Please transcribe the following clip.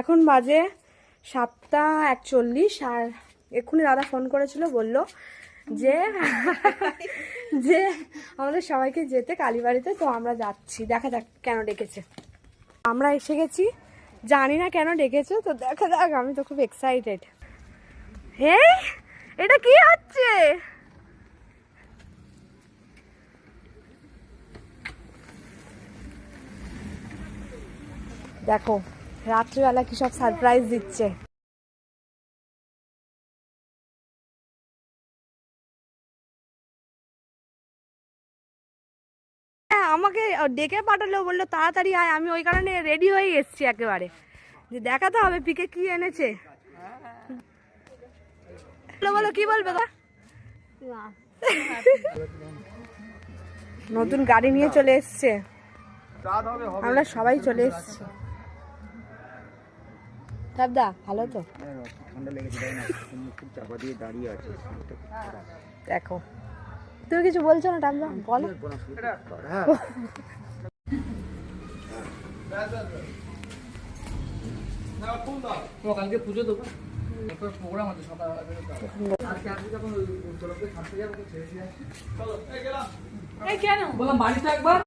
এখন বাজে 7:41 আর এক্ষুনি দাদা ফোন করেছিল, বলল যে যে আমাদের সবাইকে যেতে কালীবাড়িতে, তো আমরা যাচ্ছি। দেখা যাক কেন ডেকেছে। আমরা এসে গেছি, জানি না কেন ডেকেছে, তো দেখা যাক। আমি তো খুব এক্সাইটেড। হে, এটা কি হচ্ছে? দেখো রাত্রিবেলা কি সব সারপ্রাইজ দিচ্ছে। আমাকে ডেকে পাঠালো, বললো তাড়াতাড়ি আয়। আমি ওই কারণে রেডি হয়ে এসেছি একেবারে, যে দেখাতে হবে পিকে কি এনেছে। বলো কি বলবে? নতুন গাড়ি নিয়ে চলে এসছে, আমরা সবাই চলে এসছি। দাদা ভালো তো? দেখো তুমি কিছু বলছো না টাবদা, বলো। কালকে পুজো দেবো, প্রোগ্রাম আছে সকাল। কেন বললাম বাড়িতে একবার